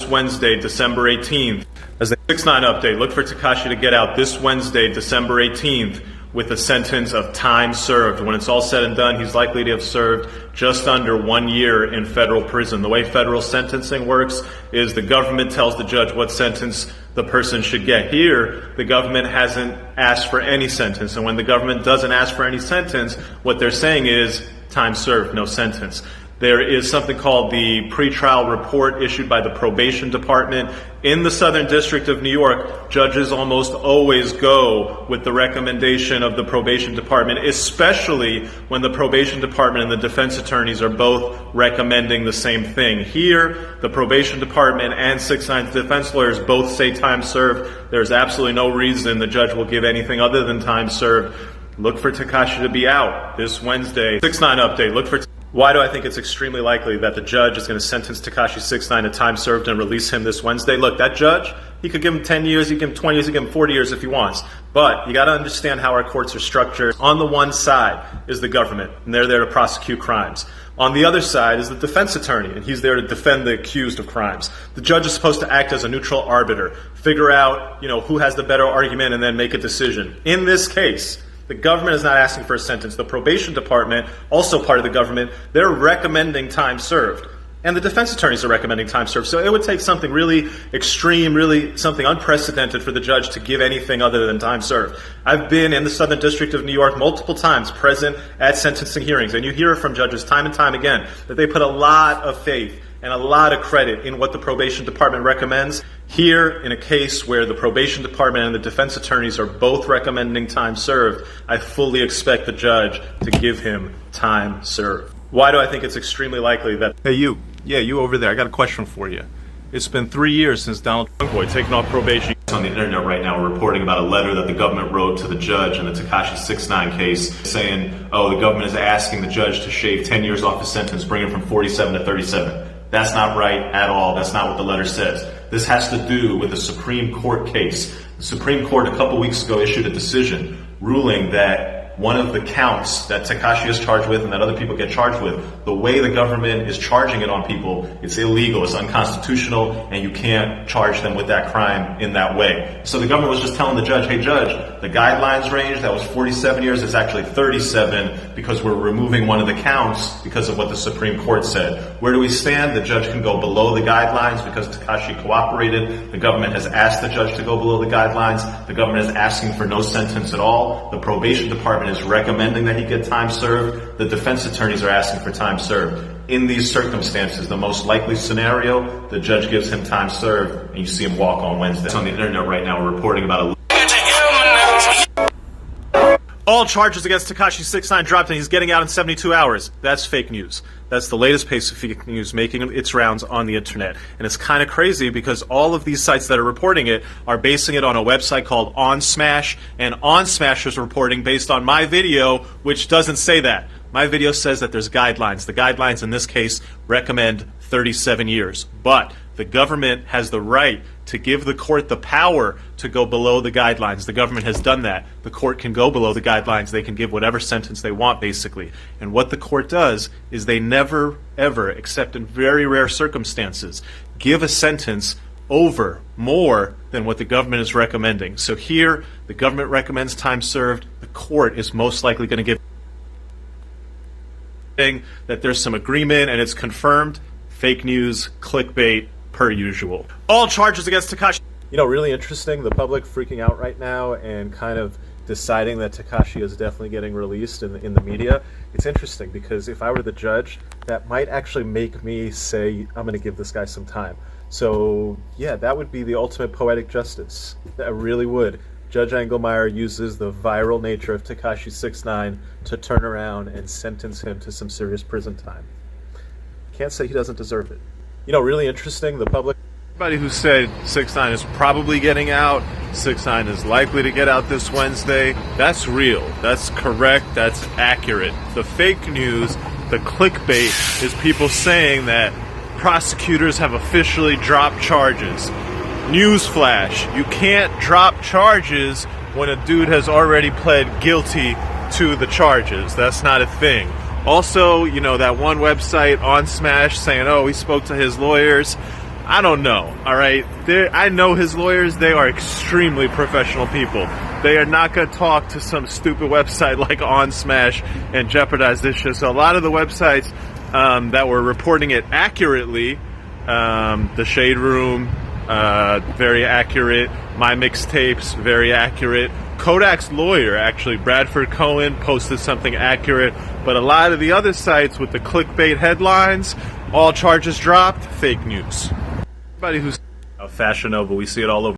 Wednesday, December 18th. As the 6ix9ine update, look for Tekashi to get out this Wednesday, December 18th, with a sentence of time served. When it's all said and done, he's likely to have served just under 1 year in federal prison. The way federal sentencing works is the government tells the judge what sentence the person should get. Here, the government hasn't asked for any sentence, and when the government doesn't ask for any sentence, what they're saying is time served, no sentence. There is something called the pretrial report issued by the probation department. In the Southern District of New York, judges almost always go with the recommendation of the probation department, especially when the probation department and the defense attorneys are both recommending the same thing. Here, the probation department and 6ix9ine's defense lawyers both say time served. There's absolutely no reason the judge will give anything other than time served. Look for Tekashi to be out this Wednesday. 6ix9ine update. Look for. Why do I think it's extremely likely that the judge is going to sentence Tekashi 6ix9ine to time served and release him this Wednesday? Look, that judge, he could give him 10 years, he could give him 20 years, he could give him 40 years if he wants. But you got to understand how our courts are structured. On the one side is the government, and they're there to prosecute crimes. On the other side is the defense attorney, and he's there to defend the accused of crimes. The judge is supposed to act as a neutral arbiter, figure out, who has the better argument, and then make a decision. In this case, the government is not asking for a sentence. The probation department, also part of the government, they're recommending time served. And the defense attorneys are recommending time served. So it would take something really extreme, really something unprecedented for the judge to give anything other than time served. I've been in the Southern District of New York multiple times, present at sentencing hearings, and you hear from judges time and time again that they put a lot of faith and a lot of credit in what the probation department recommends. Here, in a case where the probation department and the defense attorneys are both recommending time served, I fully expect the judge to give him time served. Why do I think it's extremely likely that... Hey, you. Yeah, you over there. I got a question for you. It's been 3 years since Donald Trump taken off probation. On the internet right now, we're reporting about a letter that the government wrote to the judge in the Tekashi 6ix9ine case saying, the government is asking the judge to shave 10 years off his sentence, bring him from 47 to 37. That's not right at all. That's not what the letter says. This has to do with a Supreme Court case. The Supreme Court a couple weeks ago issued a decision ruling that one of the counts that Tekashi is charged with and that other people get charged with, the way the government is charging it on people, it's illegal, it's unconstitutional, and you can't charge them with that crime in that way. So the government was just telling the judge, hey judge, the guidelines range that was 47 years is actually 37 because we're removing one of the counts because of what the Supreme Court said. Where do we stand? The judge can go below the guidelines because Tekashi cooperated. The government has asked the judge to go below the guidelines. The government is asking for no sentence at all. The probation department is recommending that he get time served. The defense attorneys are asking for time served. In these circumstances, the most likely scenario, the judge gives him time served and you see him walk on Wednesday. On the internet right now, we're reporting about a... All charges against Tekashi 6ix9ine dropped and he's getting out in 72 hours. That's fake news. That's the latest piece of fake news making its rounds on the internet. And it's kind of crazy because all of these sites that are reporting it are basing it on a website called OnSmash, and OnSmash is reporting based on my video, which doesn't say that. My video says that there's guidelines. The guidelines in this case recommend 37 years. But the government has the right to give the court the power to go below the guidelines. The government has done that. The court can go below the guidelines. They can give whatever sentence they want, basically. And what the court does is they never, ever, except in very rare circumstances, give a sentence over more than what the government is recommending. So here, the government recommends time served. The court is most likely going to give that there's some agreement and it's confirmed. Fake news, clickbait, per usual. All charges against Tekashi. Really interesting, the public freaking out right now and kind of deciding that Tekashi is definitely getting released in the media. It's interesting because if I were the judge, that might actually make me say, I'm going to give this guy some time. So yeah, that would be the ultimate poetic justice. That really would. Judge Engelmeyer uses the viral nature of Tekashi 6ix9ine to turn around and sentence him to some serious prison time. Can't say he doesn't deserve it. Really interesting, the public... Everybody who said 6ix9ine is probably getting out, 6ix9ine is likely to get out this Wednesday, that's real, that's correct, that's accurate. The fake news, the clickbait, is people saying that prosecutors have officially dropped charges. Newsflash, you can't drop charges when a dude has already pled guilty to the charges. That's not a thing. Also, that one website, OnSmash, saying, he spoke to his lawyers. I don't know, all right? I know his lawyers. They are extremely professional people. They are not going to talk to some stupid website like On Smash and jeopardize this shit. So a lot of the websites that were reporting it accurately, the Shade Room, very accurate. My Mixtapes, very accurate. Kodak's lawyer, actually, Bradford Cohen, posted something accurate. But a lot of the other sites with the clickbait headlines, all charges dropped, fake news. Everybody who's Fashion Nova, we see it all over.